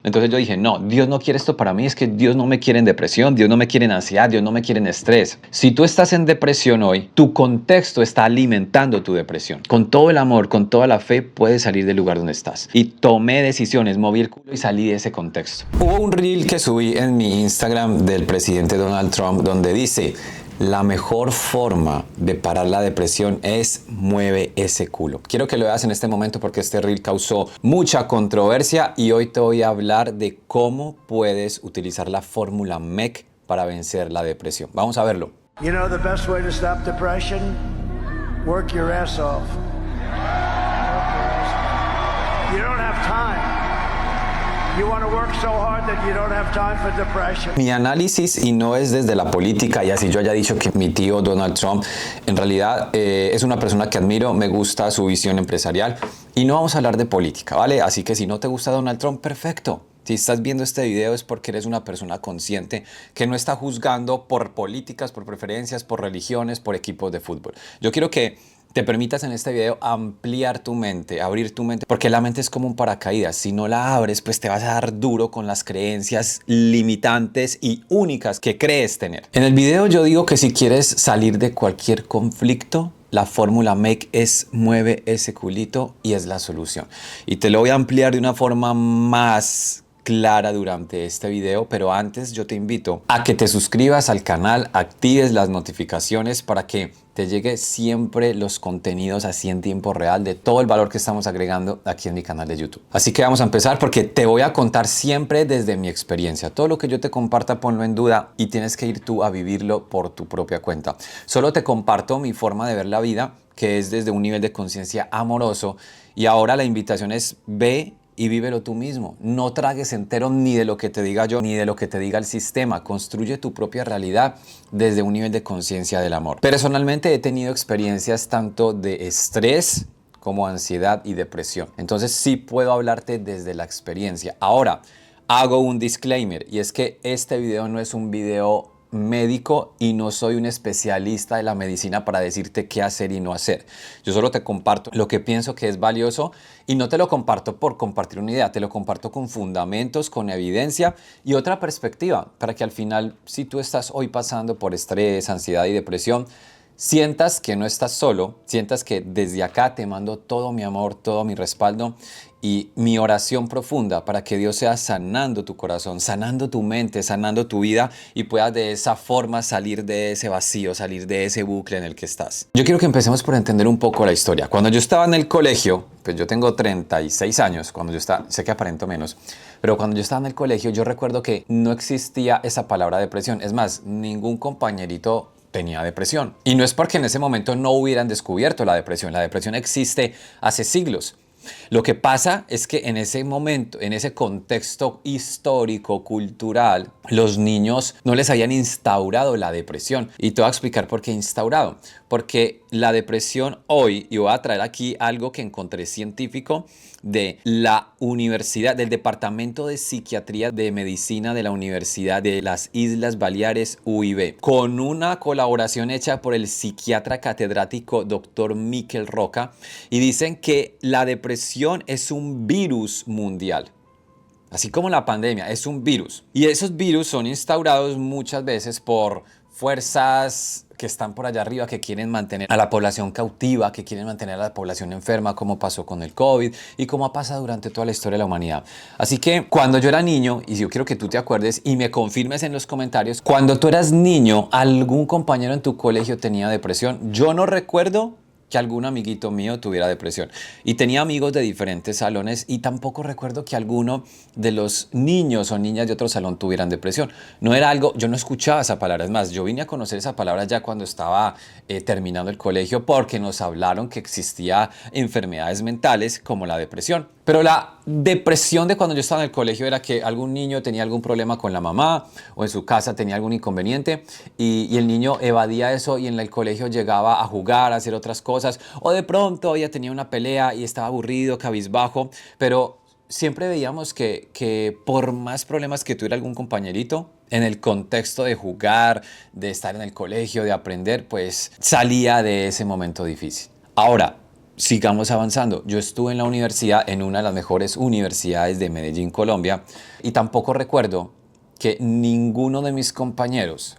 Entonces yo dije, no, Dios no quiere esto para mí, es que Dios no me quiere en depresión, Dios no me quiere en ansiedad, Dios no me quiere en estrés. Si tú estás en depresión hoy, tu contexto está alimentando tu depresión. Con todo el amor, con toda la fe, puedes salir del lugar donde estás. Y tomé decisiones, moví el culo y salí de ese contexto. Hubo un reel que subí en mi Instagram del presidente Donald Trump donde dice: la mejor forma de parar la depresión es mueve ese culo. Quiero que lo veas en este momento porque este reel causó mucha controversia y hoy te voy a hablar de cómo puedes utilizar la fórmula MEC para vencer la depresión. Vamos a verlo. You know the best way to stop depression? Work your ass off. You don't have time. You want to work so hard that you don't have time for depression. Mi análisis, y no es desde la política, y así yo haya dicho que mi tío Donald Trump en realidad es una persona que admiro, me gusta su visión empresarial, y no vamos a hablar de política, ¿vale? Así que si no te gusta Donald Trump, perfecto. Si estás viendo este video es porque eres una persona consciente que no está juzgando por políticas, por preferencias, por religiones, por equipos de fútbol. Yo quiero que te permitas en este video ampliar tu mente, abrir tu mente, porque la mente es como un paracaídas. Si no la abres, pues te vas a dar duro con las creencias limitantes y únicas que crees tener. En el video yo digo que si quieres salir de cualquier conflicto, la fórmula MEC es mueve ese culito y es la solución. Y te lo voy a ampliar de una forma más clara durante este video, pero antes yo te invito a que te suscribas al canal, actives las notificaciones para que te llegue siempre los contenidos así en tiempo real de todo el valor que estamos agregando aquí en mi canal de YouTube. Así que vamos a empezar porque te voy a contar siempre desde mi experiencia. Todo lo que yo te comparta, ponlo en duda y tienes que ir tú a vivirlo por tu propia cuenta. Solo te comparto mi forma de ver la vida, que es desde un nivel de conciencia amoroso, y ahora la invitación es ve y vívelo tú mismo. No tragues entero ni de lo que te diga yo, ni de lo que te diga el sistema. Construye tu propia realidad desde un nivel de conciencia del amor. Personalmente he tenido experiencias tanto de estrés como ansiedad y depresión. Entonces sí puedo hablarte desde la experiencia. Ahora, hago un disclaimer y es que este video no es un video médico y no soy un especialista de la medicina para decirte qué hacer y no hacer. Yo solo te comparto lo que pienso que es valioso y no te lo comparto por compartir una idea, te lo comparto con fundamentos, con evidencia y otra perspectiva para que al final, si tú estás hoy pasando por estrés, ansiedad y depresión, sientas que no estás solo, sientas que desde acá te mando todo mi amor, todo mi respaldo y mi oración profunda para que Dios sea sanando tu corazón, sanando tu mente, sanando tu vida y puedas de esa forma salir de ese vacío, salir de ese bucle en el que estás. Yo quiero que empecemos por entender un poco la historia. Cuando yo estaba en el colegio, pues yo tengo 36 años, cuando yo estaba, sé que aparento menos, pero cuando yo estaba en el colegio yo recuerdo que no existía esa palabra depresión. Es más, ningún compañerito tenía depresión. Y no es porque en ese momento no hubieran descubierto la depresión. La depresión existe hace siglos. Lo que pasa es que en ese momento, en ese contexto histórico, cultural, los niños no les habían instaurado la depresión. Y te voy a explicar por qué instaurado. Porque la depresión hoy, y voy a traer aquí algo que encontré científico de la universidad, del Departamento de Psiquiatría de Medicina de la Universidad de las Islas Baleares, UIB, con una colaboración hecha por el psiquiatra catedrático Dr. Miquel Roca, y dicen que la depresión es un virus mundial. Así como la pandemia, es un virus. Y esos virus son instaurados muchas veces por fuerzas que están por allá arriba, que quieren mantener a la población cautiva, que quieren mantener a la población enferma, como pasó con el COVID y como ha pasado durante toda la historia de la humanidad. Así que cuando yo era niño, y yo quiero que tú te acuerdes y me confirmes en los comentarios, cuando tú eras niño, ¿algún compañero en tu colegio tenía depresión? Yo no recuerdo que algún amiguito mío tuviera depresión. Y tenía amigos de diferentes salones y tampoco recuerdo que alguno de los niños o niñas de otro salón tuvieran depresión. No era algo, yo no escuchaba esa palabra. Es más, yo vine a conocer esa palabra ya cuando estaba terminando el colegio porque nos hablaron que existía enfermedades mentales como la depresión. Pero la depresión de cuando yo estaba en el colegio era que algún niño tenía algún problema con la mamá o en su casa tenía algún inconveniente y el niño evadía eso y en el colegio llegaba a jugar, a hacer otras cosas, o de pronto ella tenía una pelea y estaba aburrido, cabizbajo, pero siempre veíamos que por más problemas que tuviera algún compañerito, en el contexto de jugar, de estar en el colegio, de aprender, pues salía de ese momento difícil. Ahora, sigamos avanzando. Yo estuve en la universidad, en una de las mejores universidades de Medellín, Colombia, y tampoco recuerdo que ninguno de mis compañeros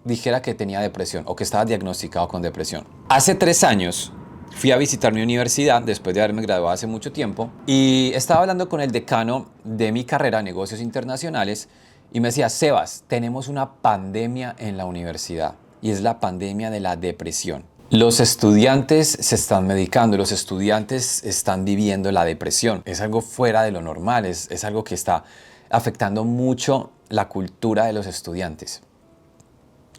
dijera que tenía depresión o que estaba diagnosticado con depresión. Hace 3 años fui a visitar mi universidad después de haberme graduado hace mucho tiempo y estaba hablando con el decano de mi carrera, Negocios Internacionales, y me decía: Sebas, tenemos una pandemia en la universidad y es la pandemia de la depresión. Los estudiantes se están medicando, los estudiantes están viviendo la depresión. Es algo fuera de lo normal, es algo que está afectando mucho la cultura de los estudiantes.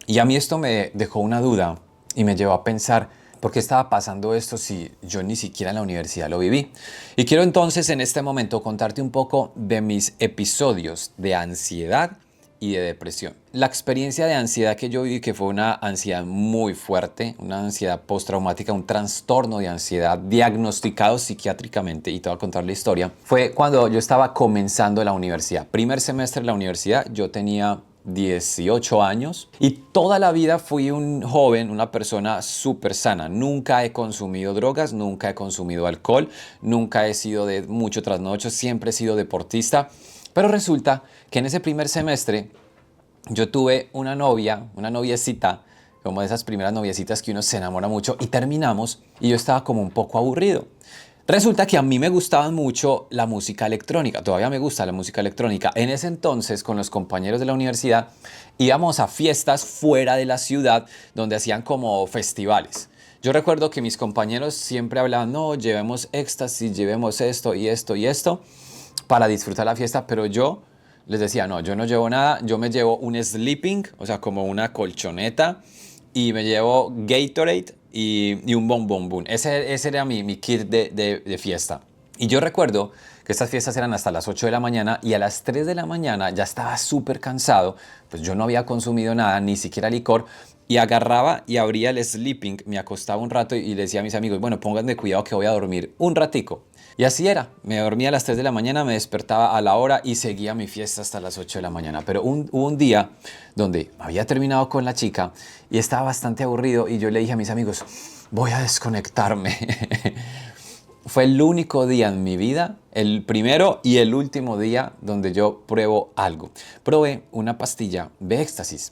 Y a mí esto me dejó una duda y me llevó a pensar: ¿por qué estaba pasando esto si yo ni siquiera en la universidad lo viví? Y quiero entonces en este momento contarte un poco de mis episodios de ansiedad y de depresión. La experiencia de ansiedad que yo viví, que fue una ansiedad muy fuerte, una ansiedad postraumática, un trastorno de ansiedad diagnosticado psiquiátricamente, y te voy a contar la historia, fue cuando yo estaba comenzando la universidad. Primer semestre de la universidad, yo tenía 18 años y toda la vida fui un joven, una persona súper sana. Nunca he consumido drogas, nunca he consumido alcohol, nunca he sido de mucho trasnocho, siempre he sido deportista. Pero resulta que en ese primer semestre yo tuve una noviecita, como de esas primeras noviecitas que uno se enamora mucho, y terminamos y yo estaba como un poco aburrido. Resulta que a mí me gustaba mucho la música electrónica, todavía me gusta la música electrónica. En ese entonces, con los compañeros de la universidad, íbamos a fiestas fuera de la ciudad donde hacían como festivales. Yo recuerdo que mis compañeros siempre hablaban: no, llevemos éxtasis, llevemos esto y esto y esto para disfrutar la fiesta, pero yo les decía: no, yo no llevo nada, yo me llevo un sleeping, o sea, como una colchoneta, y me llevo Gatorade y un bombón. Ese era mi kit de fiesta. Y yo recuerdo que estas fiestas eran hasta las 8 de la mañana y a las 3 de la mañana ya estaba súper cansado, pues yo no había consumido nada, ni siquiera licor, y agarraba y abría el sleeping, me acostaba un rato y le decía a mis amigos: bueno, pónganme cuidado que voy a dormir un ratico. Y así era, me dormía a las 3 de la mañana, me despertaba a la hora y seguía mi fiesta hasta las 8 de la mañana. Pero hubo un día donde había terminado con la chica y estaba bastante aburrido y yo le dije a mis amigos: voy a desconectarme. Fue el único día en mi vida, el primero y el último día donde yo pruebo algo. Probé una pastilla de éxtasis.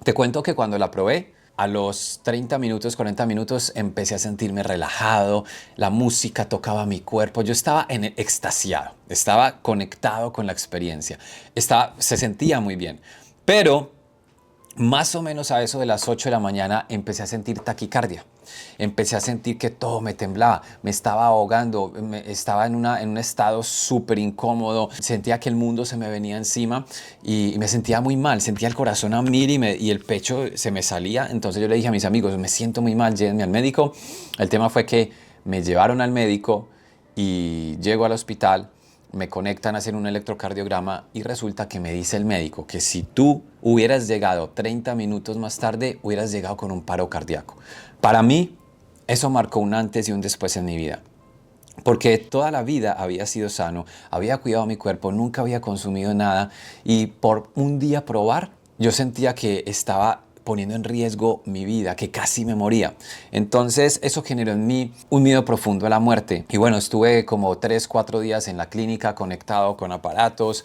Te cuento que cuando la probé, a los 30 minutos, 40 minutos, empecé a sentirme relajado, la música tocaba mi cuerpo, yo estaba extasiado, estaba conectado con la experiencia, se sentía muy bien. Pero más o menos a eso de las 8 de la mañana empecé a sentir taquicardia. Empecé a sentir que todo me temblaba, me estaba ahogando, estaba en un estado súper incómodo, sentía que el mundo se me venía encima y me sentía muy mal, sentía el corazón a mil y el pecho se me salía. Entonces yo le dije a mis amigos: me siento muy mal, llévenme al médico. El tema fue que me llevaron al médico y llego al hospital, me conectan a hacer un electrocardiograma y resulta que me dice el médico que si tú hubieras llegado 30 minutos más tarde, hubieras llegado con un paro cardíaco. Para mí, eso marcó un antes y un después en mi vida. Porque toda la vida había sido sano, había cuidado mi cuerpo, nunca había consumido nada y por un día probar, yo sentía que estaba poniendo en riesgo mi vida, que casi me moría. Entonces eso generó en mí un miedo profundo a la muerte. Y bueno, estuve como 3-4 días en la clínica conectado con aparatos.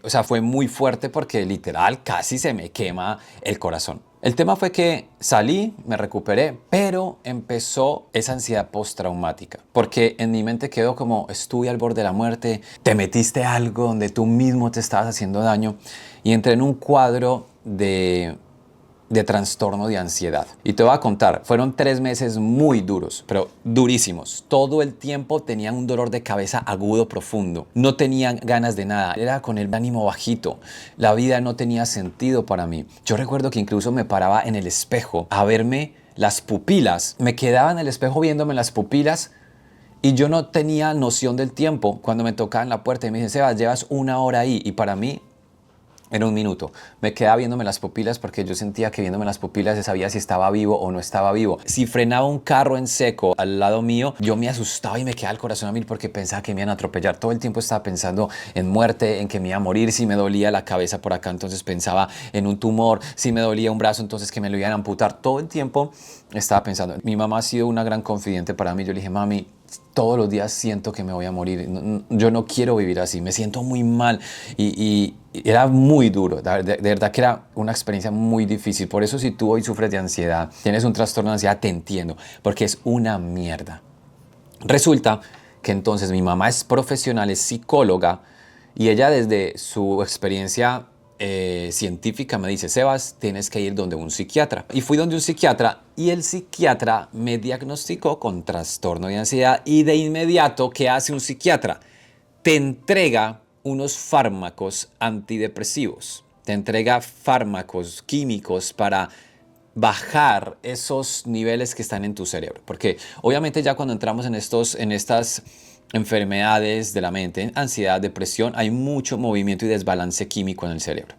O sea, fue muy fuerte porque literal casi se me quema el corazón. El tema fue que salí, me recuperé, pero empezó esa ansiedad postraumática. Porque en mi mente quedó como: estuve al borde de la muerte, te metiste algo donde tú mismo te estabas haciendo daño. Y entré en un cuadro de trastorno de ansiedad. Y te voy a contar, fueron 3 meses muy duros, pero durísimos. Todo el tiempo tenía un dolor de cabeza agudo, profundo. No tenía ganas de nada, era con el ánimo bajito. La vida no tenía sentido para mí. Yo recuerdo que incluso me paraba en el espejo a verme las pupilas. Me quedaba en el espejo viéndome las pupilas y yo no tenía noción del tiempo. Cuando me tocaban la puerta y me dicen: Sebas, llevas 1 hora ahí. Y para mí Era un minuto. Me quedaba viéndome las pupilas porque yo sentía que viéndome las pupilas se sabía si estaba vivo o no estaba vivo. Si frenaba un carro en seco al lado mío, yo me asustaba y me quedaba el corazón a mil porque pensaba que me iban a atropellar. Todo el tiempo estaba pensando en muerte, en que me iba a morir. Si me dolía la cabeza por acá, entonces pensaba en un tumor. Si me dolía un brazo, entonces que me lo iban a amputar. Todo el tiempo estaba pensando. Mi mamá ha sido una gran confidente para mí. Yo le dije, mami, todos los días siento que me voy a morir. Yo no quiero vivir así, me siento muy mal y era muy duro. De verdad que era una experiencia muy difícil. Por eso si tú hoy sufres de ansiedad, tienes un trastorno de ansiedad, te entiendo, porque es una mierda. Resulta que entonces mi mamá es profesional, es psicóloga y ella desde su experiencia científica me dice, Sebas, tienes que ir donde un psiquiatra. Y fui donde un psiquiatra y el psiquiatra me diagnosticó con trastorno de ansiedad y de inmediato, ¿qué hace un psiquiatra? Te entrega unos fármacos antidepresivos, te entrega fármacos químicos para bajar esos niveles que están en tu cerebro. Porque obviamente ya cuando entramos en estas enfermedades de la mente, ansiedad, depresión, hay mucho movimiento y desbalance químico en el cerebro.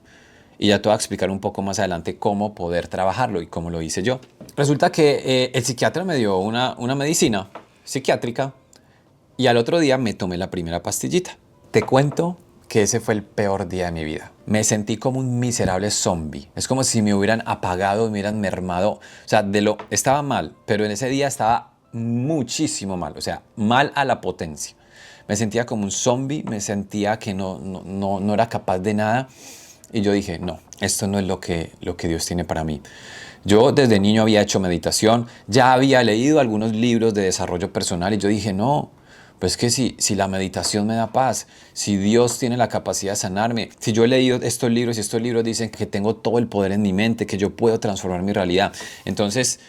Y ya te voy a explicar un poco más adelante cómo poder trabajarlo y cómo lo hice yo. Resulta que el psiquiatra me dio una medicina psiquiátrica y al otro día me tomé la primera pastillita. Te cuento que ese fue el peor día de mi vida. Me sentí como un miserable zombie. Es como si me hubieran apagado, me hubieran mermado. O sea, estaba mal, pero en ese día estaba muchísimo mal. O sea, mal a la potencia. Me sentía como un zombie, me sentía que no era capaz de nada. Y yo dije, no, esto no es lo que Dios tiene para mí. Yo desde niño había hecho meditación, ya había leído algunos libros de desarrollo personal y yo dije, no, pues que si la meditación me da paz, si Dios tiene la capacidad de sanarme, si yo he leído estos libros y estos libros dicen que tengo todo el poder en mi mente, que yo puedo transformar mi realidad. Entonces,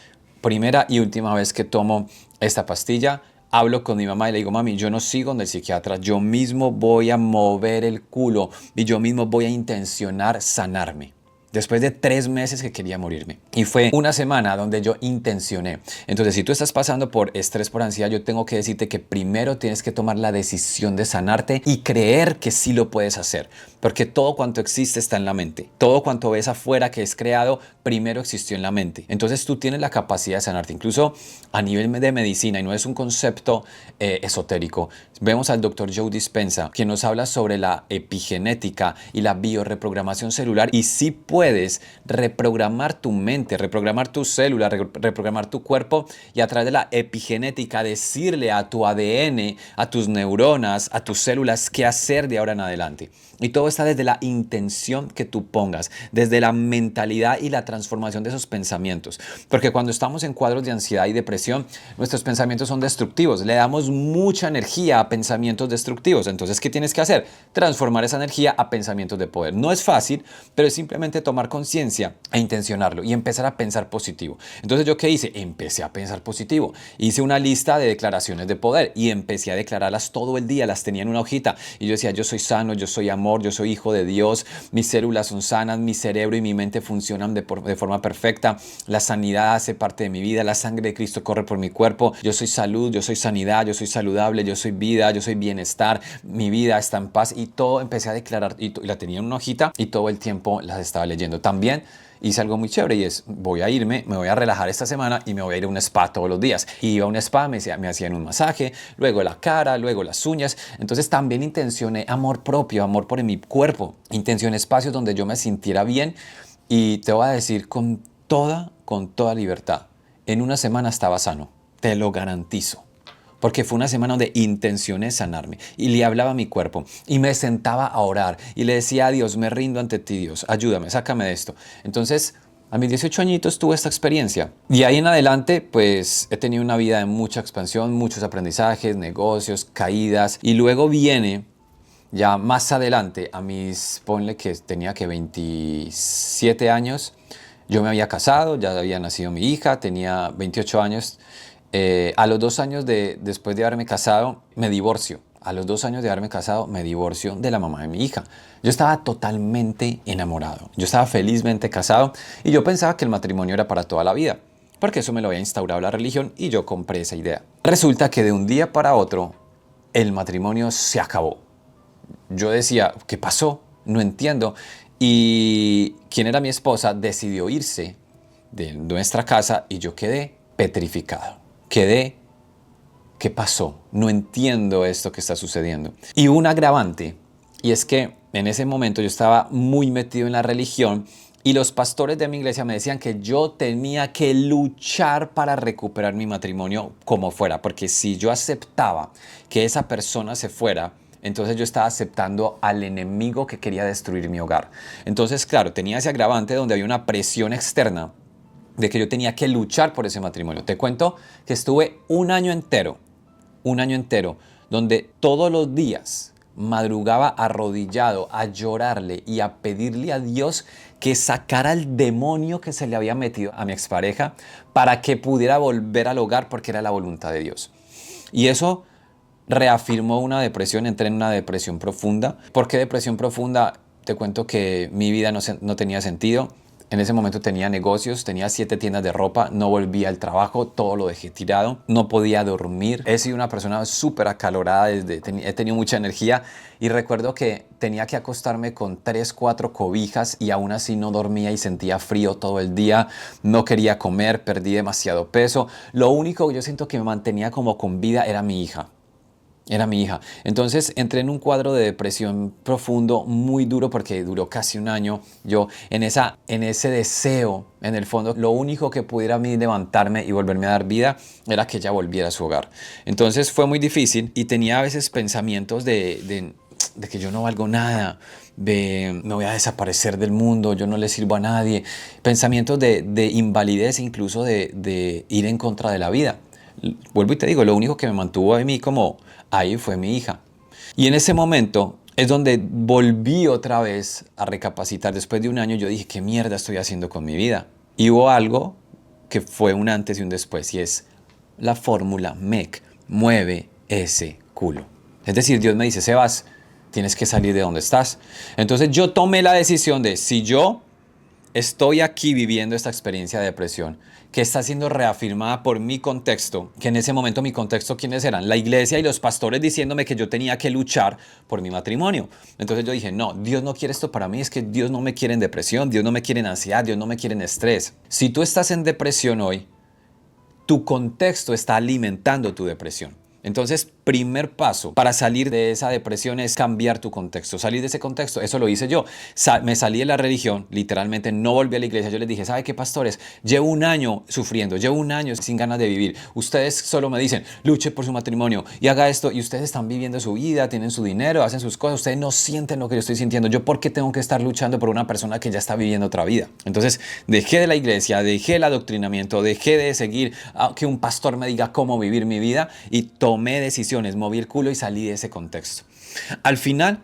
primera y última vez que tomo esta pastilla, hablo con mi mamá y le digo, mami, yo no sigo donde el psiquiatra, yo mismo voy a mover el culo y yo mismo voy a intencionar sanarme. Después de 3 meses que quería morirme. Y fue una semana donde yo intencioné. Entonces, si tú estás pasando por estrés, por ansiedad, yo tengo que decirte que primero tienes que tomar la decisión de sanarte y creer que sí lo puedes hacer. Porque todo cuanto existe está en la mente. Todo cuanto ves afuera que es creado, primero existió en la mente. Entonces, tú tienes la capacidad de sanarte. Incluso a nivel de medicina, y no es un concepto esotérico. Vemos al doctor Joe Dispenza, quien nos habla sobre la epigenética y la bioreprogramación celular. Y sí puedes reprogramar tu mente, reprogramar tus células, reprogramar tu cuerpo y a través de la epigenética decirle a tu ADN, a tus neuronas, a tus células qué hacer de ahora en adelante. Y todo está desde la intención que tú pongas, desde la mentalidad y la transformación de esos pensamientos. Porque cuando estamos en cuadros de ansiedad y depresión, nuestros pensamientos son destructivos. Le damos mucha energía a pensamientos destructivos. Entonces, ¿qué tienes que hacer? Transformar esa energía a pensamientos de poder. No es fácil, pero es simplemente tomar conciencia e intencionarlo y empezar a pensar positivo. Entonces, ¿yo qué hice? Empecé a pensar positivo. Hice una lista de declaraciones de poder y empecé a declararlas todo el día. Las tenía en una hojita y yo decía, yo soy sano, yo soy amor, yo soy hijo de Dios, mis células son sanas, mi cerebro y mi mente funcionan de forma perfecta, la sanidad hace parte de mi vida, la sangre de Cristo corre por mi cuerpo, yo soy salud, yo soy sanidad, yo soy saludable, yo soy vida, yo soy bienestar, mi vida está en paz y todo empecé a declarar y la tenía en una hojita y todo el tiempo las estaba leyendo. También hice algo muy chévere y es, voy a irme, me voy a relajar esta semana y me voy a ir a un spa todos los días. Y iba a un spa, me hacían un masaje, luego la cara, luego las uñas. Entonces también intencioné amor propio, amor por mi cuerpo. Intencioné espacios donde yo me sintiera bien y te voy a decir con toda libertad, en una semana estaba sano, te lo garantizo. Porque fue una semana donde intencioné sanarme y le hablaba a mi cuerpo y me sentaba a orar y le decía a Dios, me rindo ante ti, Dios, ayúdame, sácame de esto. Entonces, a mis 18 añitos tuve esta experiencia y ahí en adelante pues he tenido una vida de mucha expansión, muchos aprendizajes, negocios, caídas y luego viene ya más adelante ponle que tenía que 27 años, yo me había casado, ya había nacido mi hija, tenía 28 años. A los 2 años después de haberme casado, me divorcio. A los 2 años de haberme casado, me divorcio de la mamá de mi hija. Yo estaba totalmente enamorado. Yo estaba felizmente casado y yo pensaba que el matrimonio era para toda la vida, porque eso me lo había instaurado la religión y yo compré esa idea. Resulta que de un día para otro, el matrimonio se acabó. Yo decía, ¿qué pasó? No entiendo. y quien era mi esposa decidió irse de nuestra casa y yo quedé petrificado. ¿Qué pasó? No entiendo esto que está sucediendo. Y un agravante, y es que en ese momento yo estaba muy metido en la religión y los pastores de mi iglesia me decían que yo tenía que luchar para recuperar mi matrimonio como fuera, porque si yo aceptaba que esa persona se fuera, entonces yo estaba aceptando al enemigo que quería destruir mi hogar. Entonces, claro, tenía ese agravante donde había una presión externa de que yo tenía que luchar por ese matrimonio. Te cuento que estuve un año entero, donde todos los días madrugaba arrodillado a llorarle y a pedirle a Dios que sacara el demonio que se le había metido a mi expareja para que pudiera volver al hogar porque era la voluntad de Dios. Y eso reafirmó una depresión, entré en una depresión profunda. ¿Por qué depresión profunda? Te cuento que mi vida no tenía sentido. En ese momento tenía negocios, tenía 7 tiendas de ropa, no volvía al trabajo, todo lo dejé tirado, no podía dormir. He sido una persona súper acalorada, he tenido mucha energía y recuerdo que tenía que acostarme con 3, 4 cobijas y aún así no dormía y sentía frío todo el día, no quería comer, perdí demasiado peso. Lo único que yo siento que me mantenía como con vida era mi hija. Entonces entré en un cuadro de depresión profundo, muy duro, porque duró casi un año. Yo en ese deseo, en el fondo, lo único que pudiera a mí levantarme y volverme a dar vida era que ella volviera a su hogar. Entonces fue muy difícil y tenía a veces pensamientos de que yo no valgo nada, de me voy a desaparecer del mundo, yo no le sirvo a nadie. Pensamientos de invalidez, incluso de ir en contra de la vida. Vuelvo y te digo, lo único que me mantuvo a mí como ahí fue mi hija. Y en ese momento es donde volví otra vez a recapacitar. Después de un año yo dije, ¿qué mierda estoy haciendo con mi vida? Y hubo algo que fue un antes y un después, y es la fórmula MEC, mueve ese culo. Es decir, Dios me dice, Sebas, tienes que salir de donde estás. Entonces yo tomé la decisión de, si yo estoy aquí viviendo esta experiencia de depresión, que está siendo reafirmada por mi contexto, que en ese momento mi contexto, ¿quiénes eran? La iglesia y los pastores diciéndome que yo tenía que luchar por mi matrimonio. Entonces yo dije, no, Dios no quiere esto para mí, es que Dios no me quiere en depresión, Dios no me quiere en ansiedad, Dios no me quiere en estrés. Si tú estás en depresión hoy, tu contexto está alimentando tu depresión. Entonces, primer paso para salir de esa depresión es cambiar tu contexto. Salir de ese contexto, eso lo hice yo. Me salí de la religión, literalmente no volví a la iglesia. Yo les dije, ¿sabe qué, pastores? Llevo un año sufriendo, llevo un año sin ganas de vivir. Ustedes solo me dicen, luche por su matrimonio y haga esto. Y ustedes están viviendo su vida, tienen su dinero, hacen sus cosas. Ustedes no sienten lo que yo estoy sintiendo. ¿Yo por qué tengo que estar luchando por una persona que ya está viviendo otra vida? Entonces, dejé de la iglesia, dejé el adoctrinamiento, dejé de seguir a que un pastor me diga cómo vivir mi vida y tomé decisiones, moví el culo y salí de ese contexto. Al final,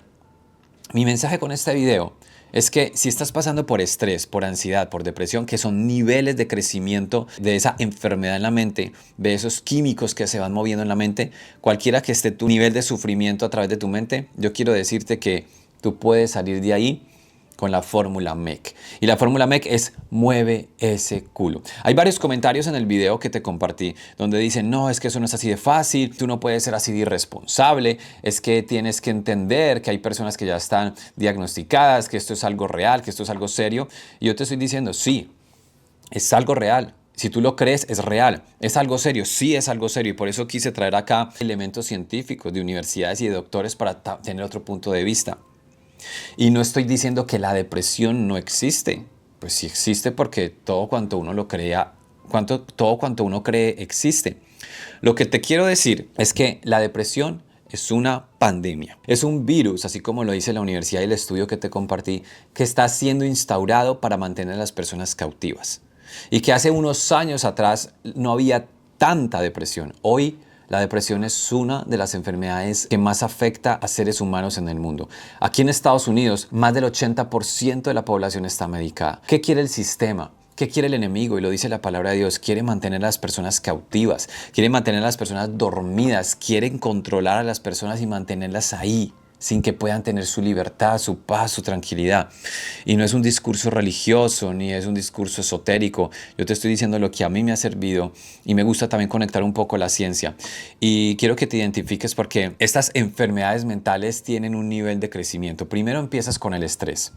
mi mensaje con este video es que si estás pasando por estrés, por ansiedad, por depresión, que son niveles de crecimiento de esa enfermedad en la mente, de esos químicos que se van moviendo en la mente, cualquiera que esté tu nivel de sufrimiento a través de tu mente, yo quiero decirte que tú puedes salir de ahí con la fórmula MEC. Y la fórmula MEC es mueve ese culo. Hay varios comentarios en el video que te compartí donde dicen, no, es que eso no es así de fácil, tú no puedes ser así de irresponsable, es que tienes que entender que hay personas que ya están diagnosticadas, que esto es algo real, que esto es algo serio. Y yo te estoy diciendo, sí, es algo real. Si tú lo crees, es real. ¿Es algo serio? Sí, es algo serio. Y por eso quise traer acá elementos científicos de universidades y de doctores para tener otro punto de vista. Y no estoy diciendo que la depresión no existe. Pues sí existe, porque todo cuanto uno lo crea, todo cuanto uno cree existe. Lo que te quiero decir es que la depresión es una pandemia. Es un virus, así como lo dice la universidad y el estudio que te compartí, que está siendo instaurado para mantener a las personas cautivas. Y que hace unos años atrás no había tanta depresión. Hoy la depresión es una de las enfermedades que más afecta a seres humanos en el mundo. Aquí en Estados Unidos, más del 80% de la población está medicada. ¿Qué quiere el sistema? ¿Qué quiere el enemigo? Y lo dice la palabra de Dios. Quiere mantener a las personas cautivas, quiere mantener a las personas dormidas, quieren controlar a las personas y mantenerlas ahí, sin que puedan tener su libertad, su paz, su tranquilidad. Y no es un discurso religioso, ni es un discurso esotérico. Yo te estoy diciendo lo que a mí me ha servido y me gusta también conectar un poco la ciencia. Y quiero que te identifiques porque estas enfermedades mentales tienen un nivel de crecimiento. Primero empiezas con el estrés.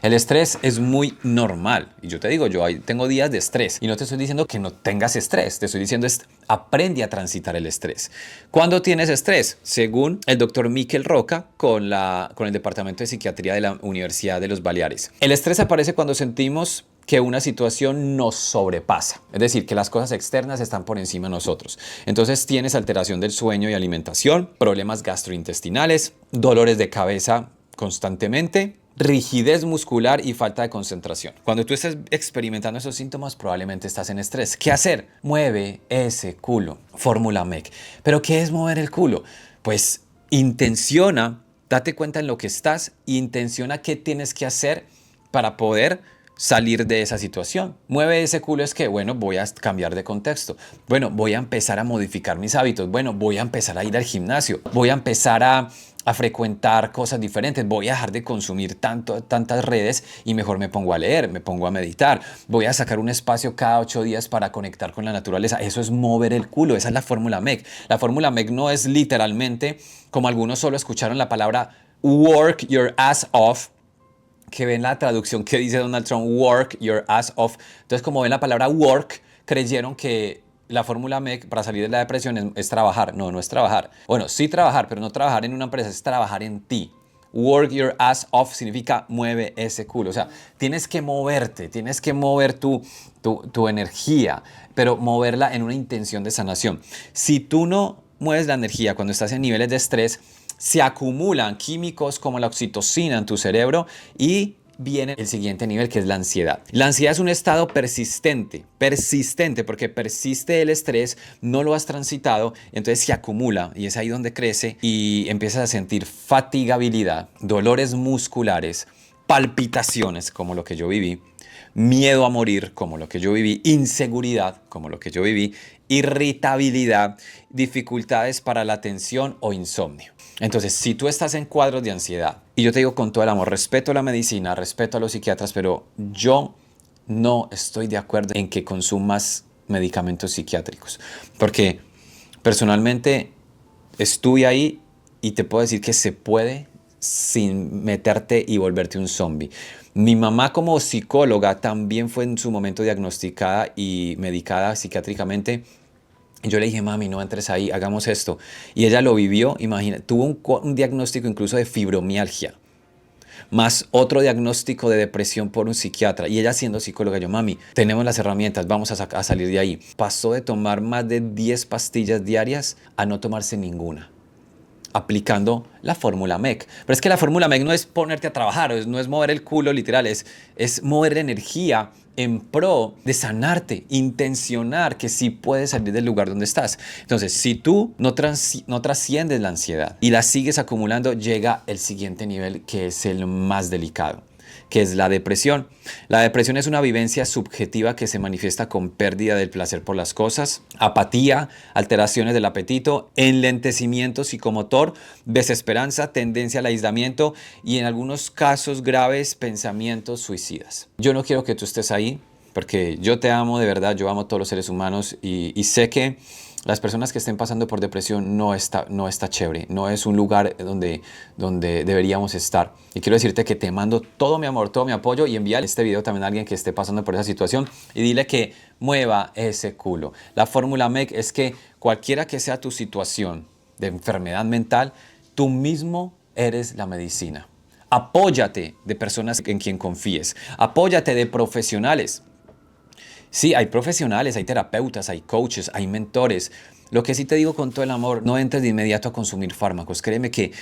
El estrés es muy normal. Y yo te digo, yo tengo días de estrés. Y no te estoy diciendo que no tengas estrés. Te estoy diciendo, aprende a transitar el estrés. ¿Cuándo tienes estrés? Según el doctor Miquel Roca, con el Departamento de Psiquiatría de la Universidad de los Baleares. El estrés aparece cuando sentimos que una situación nos sobrepasa, es decir, que las cosas externas están por encima de nosotros. Entonces tienes alteración del sueño y alimentación, problemas gastrointestinales, dolores de cabeza constantemente, rigidez muscular y falta de concentración. Cuando tú estés experimentando esos síntomas, probablemente estás en estrés. ¿Qué hacer? Mueve ese culo. Fórmula MEC. ¿Pero qué es mover el culo? Pues intenciona, date cuenta en lo que estás, intenciona qué tienes que hacer para poder salir de esa situación. Mueve ese culo es que, bueno, voy a cambiar de contexto. Bueno, voy a empezar a modificar mis hábitos. Bueno, voy a empezar a ir al gimnasio. Voy a empezar a frecuentar cosas diferentes. Voy a dejar de consumir tantas redes y mejor me pongo a leer, me pongo a meditar. Voy a sacar un espacio cada 8 días para conectar con la naturaleza. Eso es mover el culo. Esa es la fórmula MEC. La fórmula MEC no es literalmente, como algunos solo escucharon la palabra work your ass off, que ven la traducción que dice Donald Trump, work your ass off. Entonces, como ven la palabra work, creyeron que la fórmula MEC para salir de la depresión es trabajar. No, no es trabajar. Bueno, sí trabajar, pero no trabajar en una empresa, es trabajar en ti. Work your ass off significa mueve ese culo. O sea, tienes que moverte, tienes que mover tu energía, pero moverla en una intención de sanación. Si tú no mueves la energía cuando estás en niveles de estrés, se acumulan químicos como la oxitocina en tu cerebro y viene el siguiente nivel, que es la ansiedad. La ansiedad es un estado persistente porque persiste el estrés, no lo has transitado, entonces se acumula y es ahí donde crece y empiezas a sentir fatigabilidad, dolores musculares, palpitaciones como lo que yo viví, miedo a morir como lo que yo viví, inseguridad como lo que yo viví, irritabilidad, dificultades para la atención o insomnio. Entonces, si tú estás en cuadros de ansiedad, y yo te digo con todo el amor, respeto a la medicina, respeto a los psiquiatras, pero yo no estoy de acuerdo en que consumas medicamentos psiquiátricos. Porque personalmente estuve ahí y te puedo decir que se puede sin meterte y volverte un zombie. Mi mamá como psicóloga también fue en su momento diagnosticada y medicada psiquiátricamente. Y yo le dije, mami, no entres ahí, hagamos esto. Y ella lo vivió, imagina, tuvo un diagnóstico incluso de fibromialgia, más otro diagnóstico de depresión por un psiquiatra. Y ella siendo psicóloga, yo, mami, tenemos las herramientas, vamos a salir de ahí. Pasó de tomar más de 10 pastillas diarias a no tomarse ninguna, aplicando la fórmula MEC. Pero es que la fórmula MEC no es ponerte a trabajar, no es mover el culo literal, es mover energía en pro de sanarte, intencionar que sí puedes salir del lugar donde estás. Entonces, si tú no trasciendes la ansiedad y la sigues acumulando, llega el siguiente nivel, que es el más delicado, que es la depresión. La depresión es una vivencia subjetiva que se manifiesta con pérdida del placer por las cosas, apatía, alteraciones del apetito, enlentecimiento psicomotor, desesperanza, tendencia al aislamiento y en algunos casos graves pensamientos suicidas. Yo no quiero que tú estés ahí porque yo te amo de verdad, yo amo a todos los seres humanos y sé que las personas que estén pasando por depresión no está chévere, no es un lugar donde deberíamos estar. Y quiero decirte que te mando todo mi amor, todo mi apoyo y envíale este video también a alguien que esté pasando por esa situación y dile que mueva ese culo. La fórmula MEC es que cualquiera que sea tu situación de enfermedad mental, tú mismo eres la medicina. Apóyate de personas en quien confíes, apóyate de profesionales. Sí, hay profesionales, hay terapeutas, hay coaches, hay mentores. Lo que sí te digo con todo el amor, no entres de inmediato a consumir fármacos. Créeme que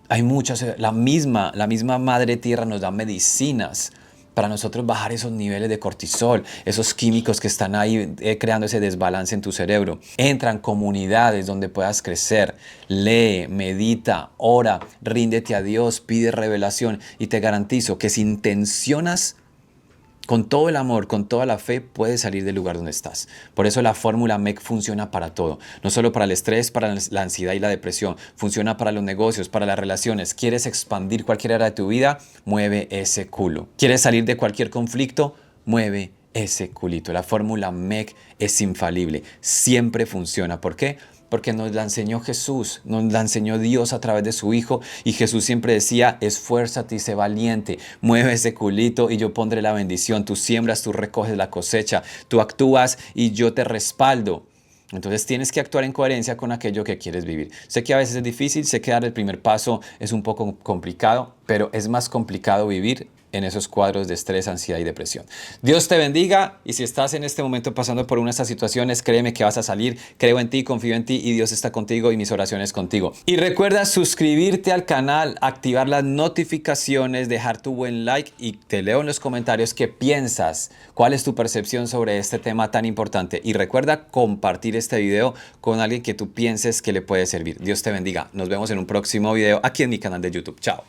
hay muchas, la misma madre tierra nos da medicinas para nosotros bajar esos niveles de cortisol, esos químicos que están ahí creando ese desbalance en tu cerebro. Entra en comunidades donde puedas crecer, lee, medita, ora, ríndete a Dios, pide revelación y te garantizo que si intencionas con todo el amor, con toda la fe, puedes salir del lugar donde estás. Por eso la fórmula MEC funciona para todo. No solo para el estrés, para la ansiedad y la depresión. Funciona para los negocios, para las relaciones. ¿Quieres expandir cualquier área de tu vida? Mueve ese culo. ¿Quieres salir de cualquier conflicto? Mueve ese culito. La fórmula MEC es infalible. Siempre funciona. ¿Por qué? porque nos la enseñó Jesús, nos la enseñó Dios a través de su Hijo, y Jesús siempre decía, esfuérzate y sé valiente, mueve ese culito y yo pondré la bendición, tú siembras, tú recoges la cosecha, tú actúas y yo te respaldo. Entonces tienes que actuar en coherencia con aquello que quieres vivir. Sé que a veces es difícil, sé que dar el primer paso es un poco complicado, pero es más complicado vivir en esos cuadros de estrés, ansiedad y depresión. Dios te bendiga, y si estás en este momento pasando por una de estas situaciones, créeme que vas a salir. Creo en ti, confío en ti y Dios está contigo y mis oraciones contigo. Y recuerda suscribirte al canal, activar las notificaciones, dejar tu buen like y te leo en los comentarios qué piensas, cuál es tu percepción sobre este tema tan importante. Y recuerda compartir este video con alguien que tú pienses que le puede servir. Dios te bendiga. Nos vemos en un próximo video aquí en mi canal de YouTube. Chao.